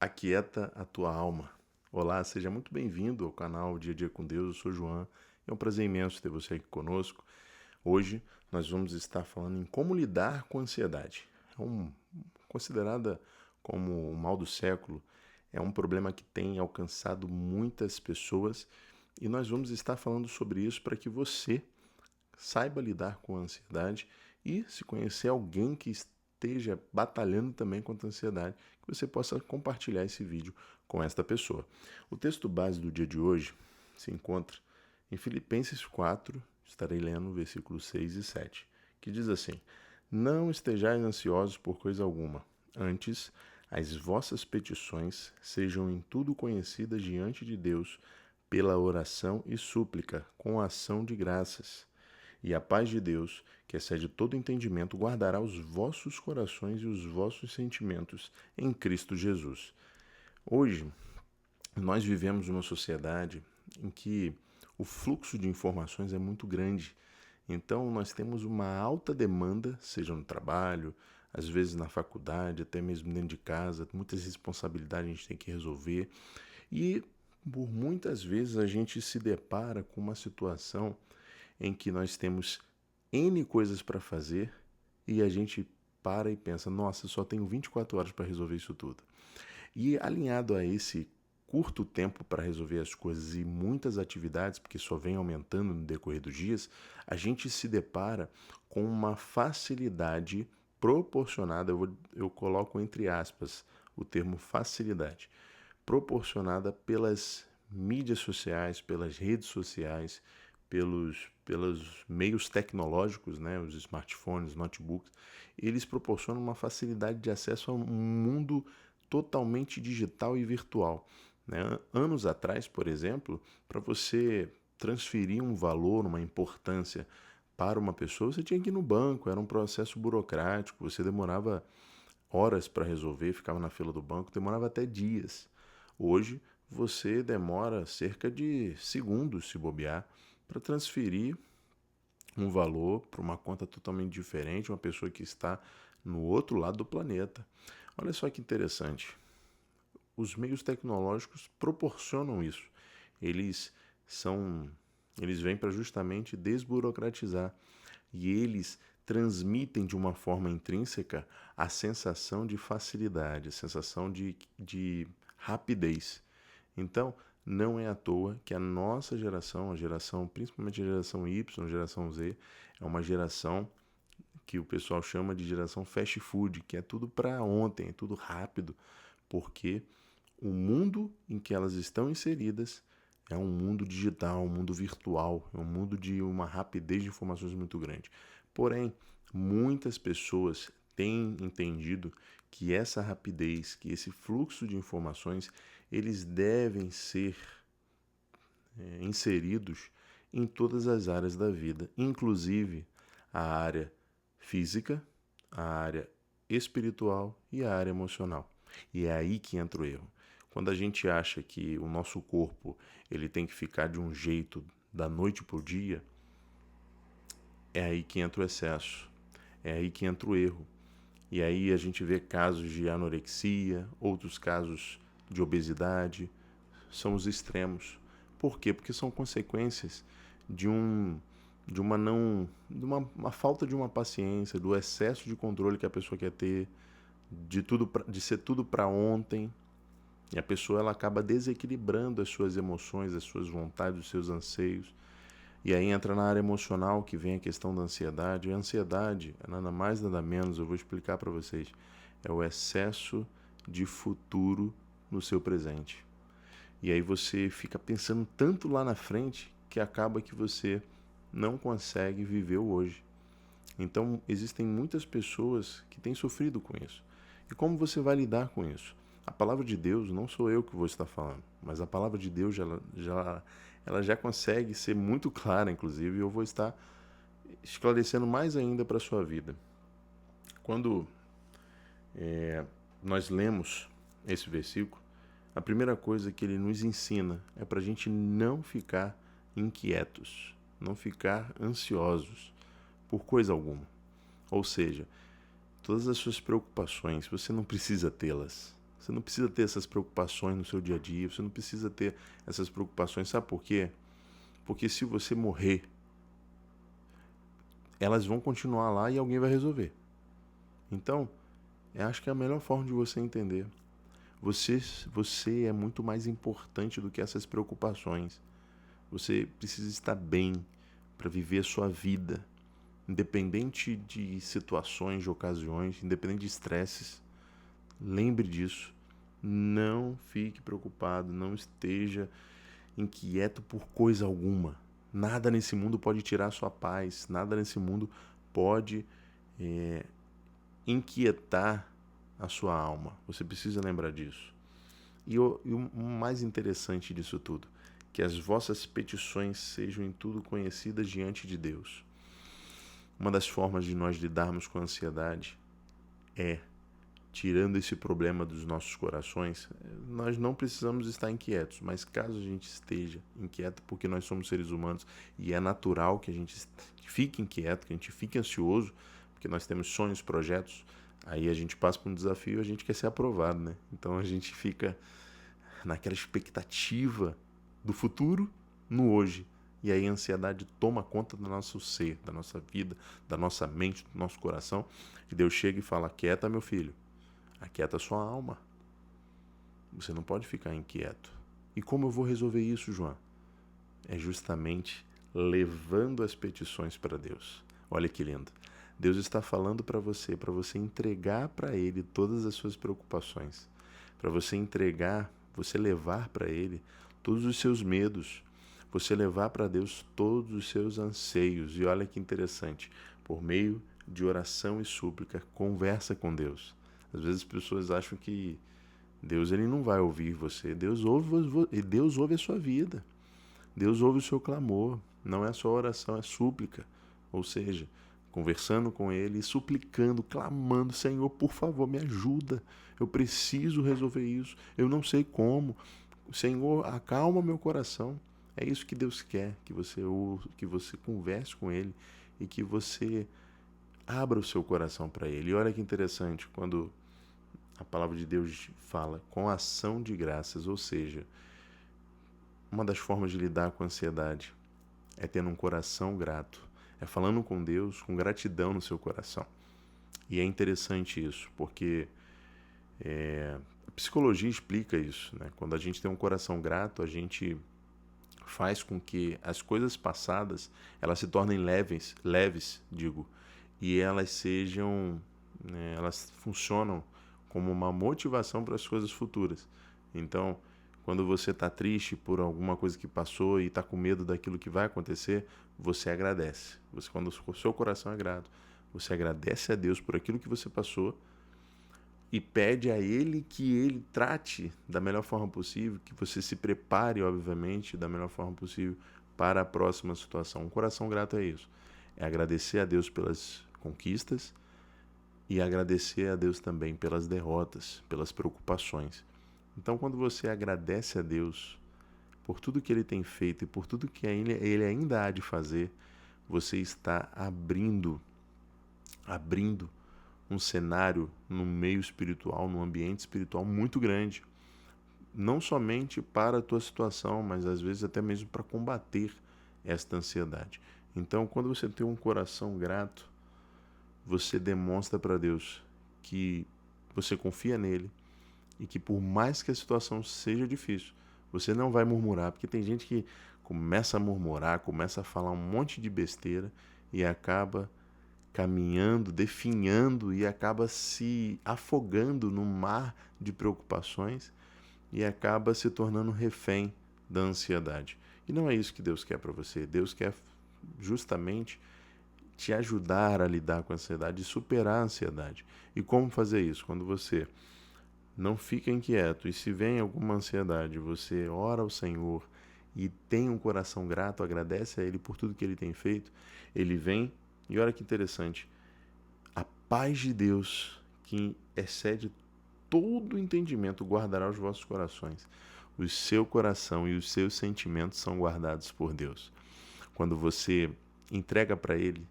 Aquieta a tua alma. Olá, seja muito bem-vindo ao canal Dia a Dia com Deus. Eu sou o João. É um prazer imenso ter você aqui conosco. Hoje nós vamos estar falando em como lidar com a ansiedade. Considerada como o mal do século, é um problema que tem alcançado muitas pessoas e nós vamos estar falando sobre isso para que você saiba lidar com a ansiedade e, se conhecer alguém que esteja batalhando também contra a ansiedade, que você possa compartilhar esse vídeo com esta pessoa. O texto base do dia de hoje se encontra em Filipenses 4, estarei lendo versículos 6 e 7, que diz assim: Não estejais ansiosos por coisa alguma, antes as vossas petições sejam em tudo conhecidas diante de Deus pela oração e súplica, com ação de graças. E a paz de Deus, que excede todo entendimento, guardará os vossos corações e os vossos sentimentos em Cristo Jesus. Hoje, nós vivemos uma sociedade em que o fluxo de informações é muito grande. Então, nós temos uma alta demanda, seja no trabalho, às vezes na faculdade, até mesmo dentro de casa, muitas responsabilidades a gente tem que resolver. E por muitas vezes a gente se depara com uma situação em que nós temos N coisas para fazer e a gente para e pensa, nossa, só tenho 24 horas para resolver isso tudo. E alinhado a esse curto tempo para resolver as coisas e muitas atividades, porque só vem aumentando no decorrer dos dias, a gente se depara com uma facilidade proporcionada, eu coloco entre aspas o termo facilidade, proporcionada pelas mídias sociais, pelas redes sociais, pelos meios tecnológicos, né, os smartphones, notebooks, eles proporcionam uma facilidade de acesso a um mundo totalmente digital e virtual. Né? Anos atrás, por exemplo, para você transferir um valor, uma importância para uma pessoa, você tinha que ir no banco, era um processo burocrático, você demorava horas para resolver, ficava na fila do banco, demorava até dias. Hoje você demora cerca de segundos, se bobear, para transferir um valor para uma conta totalmente diferente, uma pessoa que está no outro lado do planeta. Olha só que interessante. Os meios tecnológicos proporcionam isso. Eles são, eles vêm para justamente desburocratizar e eles transmitem de uma forma intrínseca a sensação de facilidade, a sensação de rapidez. Então, não é à toa que a nossa geração, a geração, principalmente a geração Y, a geração Z, é uma geração que o pessoal chama de geração fast food, que é tudo para ontem, é tudo rápido, porque o mundo em que elas estão inseridas é um mundo digital, um mundo virtual, é um mundo de uma rapidez de informações muito grande. Porém, muitas pessoas têm entendido que essa rapidez, que esse fluxo de informações, eles devem ser inseridos em todas as áreas da vida, inclusive a área física, a área espiritual e a área emocional. E é aí que entra o erro. Quando a gente acha que o nosso corpo ele tem que ficar de um jeito da noite para o dia, é aí que entra o excesso, é aí que entra o erro. E aí a gente vê casos de anorexia, outros casos de obesidade, são os extremos. Por quê? Porque são consequências de um de uma não de uma falta de uma paciência, do excesso de controle que a pessoa quer ter, de ser tudo para ontem. E a pessoa ela acaba desequilibrando as suas emoções, as suas vontades, os seus anseios. E aí entra na área emocional que vem a questão da ansiedade. E a ansiedade é nada mais nada menos, eu vou explicar para vocês, é o excesso de futuro no seu presente. E aí você fica pensando tanto lá na frente que acaba que você não consegue viver o hoje. Então, existem muitas pessoas que têm sofrido com isso. E como você vai lidar com isso? A palavra de Deus, não sou eu que vou estar falando, mas a palavra de Deus ela já consegue ser muito clara, inclusive, e eu vou estar esclarecendo mais ainda para a sua vida. Quando nós lemos esse versículo, a primeira coisa que ele nos ensina é para a gente não ficar inquietos, não ficar ansiosos por coisa alguma. Ou seja, todas as suas preocupações, você não precisa tê-las. Você não precisa ter essas preocupações no seu dia a dia, você não precisa ter essas preocupações. Sabe por quê? Porque se você morrer, elas vão continuar lá e alguém vai resolver. Então, eu acho que é a melhor forma de você entender. Você é muito mais importante do que essas preocupações. Você precisa estar bem para viver a sua vida, independente de situações, de ocasiões, independente de estresses. Lembre disso. Não fique preocupado, não esteja inquieto por coisa alguma. Nada nesse mundo pode tirar a sua paz, nada nesse mundo pode inquietar a sua alma. Você precisa lembrar disso. E o mais interessante disso tudo, que as vossas petições sejam em tudo conhecidas diante de Deus. Uma das formas de nós lidarmos com a ansiedade é tirando esse problema dos nossos corações. Nós não precisamos estar inquietos, mas caso a gente esteja inquieto, porque nós somos seres humanos e é natural que a gente fique inquieto, que a gente fique ansioso, porque nós temos sonhos, projetos, aí a gente passa por um desafio e a gente quer ser aprovado, né? Então a gente fica naquela expectativa do futuro no hoje. E aí a ansiedade toma conta do nosso ser, da nossa vida, da nossa mente, do nosso coração. E Deus chega e fala: aquieta, meu filho, aquieta a sua alma. Você não pode ficar inquieto. E como eu vou resolver isso, João? É justamente levando as petições para Deus. Olha que lindo. Deus está falando para você entregar para Ele todas as suas preocupações, para você entregar, você levar para Ele todos os seus medos, você levar para Deus todos os seus anseios. E olha que interessante, por meio de oração e súplica, conversa com Deus. Às vezes as pessoas acham que Deus ele não vai ouvir você. Deus ouve a sua vida. Deus ouve o seu clamor. Não é só oração, é súplica. Ou seja, conversando com Ele, suplicando, clamando: Senhor, por favor, me ajuda. Eu preciso resolver isso. Eu não sei como. Senhor, acalma meu coração. É isso que Deus quer, que você converse com Ele e que você abra o seu coração para Ele. E olha que interessante, quando a palavra de Deus fala com ação de graças, ou seja, uma das formas de lidar com a ansiedade é tendo um coração grato, é falando com Deus com gratidão no seu coração. E é interessante isso, porque a psicologia explica isso, né? Quando a gente tem um coração grato, a gente faz com que as coisas passadas elas se tornem leves, e elas sejam, né, elas funcionam como uma motivação para as coisas futuras. Então, quando você está triste por alguma coisa que passou e está com medo daquilo que vai acontecer, você agradece. Quando o seu coração é grato, você agradece a Deus por aquilo que você passou e pede a Ele que Ele trate da melhor forma possível, que você se prepare, obviamente, da melhor forma possível para a próxima situação. Um coração grato é isso. É agradecer a Deus pelas conquistas e agradecer a Deus também pelas derrotas, pelas preocupações. Então, quando você agradece a Deus por tudo que Ele tem feito e por tudo que Ele ainda há de fazer, você está abrindo um cenário no meio espiritual, num ambiente espiritual muito grande. Não somente para a tua situação, mas às vezes até mesmo para combater esta ansiedade. Então, quando você tem um coração grato, você demonstra para Deus que você confia nele e que por mais que a situação seja difícil, você não vai murmurar, porque tem gente que começa a murmurar, começa a falar um monte de besteira e acaba caminhando, definhando e acaba se afogando no mar de preocupações e acaba se tornando refém da ansiedade. E não é isso que Deus quer para você. Deus quer justamente te ajudar a lidar com a ansiedade e superar a ansiedade. E como fazer isso? Quando você não fica inquieto e se vem alguma ansiedade, você ora ao Senhor e tem um coração grato, agradece a Ele por tudo que Ele tem feito, Ele vem e olha que interessante, a paz de Deus, que excede todo o entendimento, guardará os vossos corações. O seu coração e os seus sentimentos são guardados por Deus. Quando você entrega para Ele,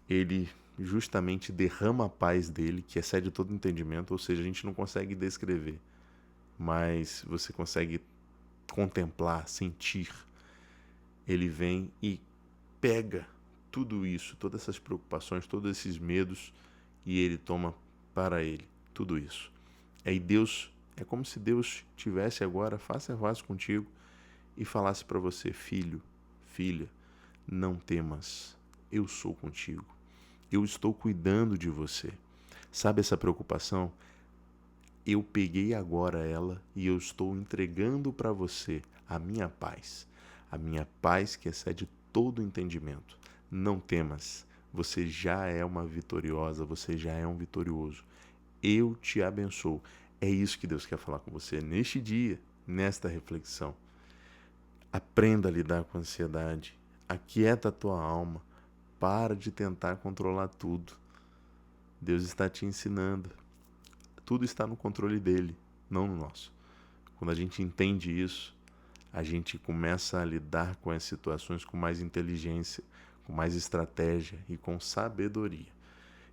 Ele justamente derrama a paz dele, que excede todo entendimento, ou seja, a gente não consegue descrever mas você consegue contemplar, sentir. Ele vem e pega tudo isso, todas essas preocupações, todos esses medos, e ele toma para ele tudo isso. Aí Deus, é como se Deus tivesse agora face a face contigo e falasse para você: filho, filha, não temas, eu sou contigo, eu estou cuidando de você. Sabe essa preocupação? Eu peguei agora ela e eu estou entregando para você a minha paz que excede todo entendimento. Não temas, você já é uma vitoriosa, você já é um vitorioso. Eu te abençoo. É isso que Deus quer falar com você neste dia, nesta reflexão. Aprenda a lidar com a ansiedade, aquieta a tua alma, para de tentar controlar tudo. Deus está te ensinando. Tudo está no controle dele, não no nosso. Quando a gente entende isso, a gente começa a lidar com as situações com mais inteligência, com mais estratégia e com sabedoria.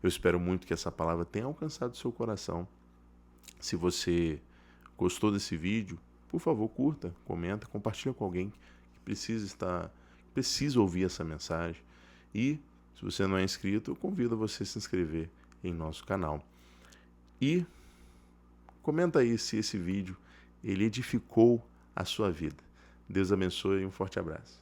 Eu espero muito que essa palavra tenha alcançado o seu coração. Se você gostou desse vídeo, por favor, curta, comenta, compartilha com alguém que precisa ouvir essa mensagem. E, se você não é inscrito, eu convido você a se inscrever em nosso canal. E comenta aí se esse vídeo ele edificou a sua vida. Deus abençoe e um forte abraço.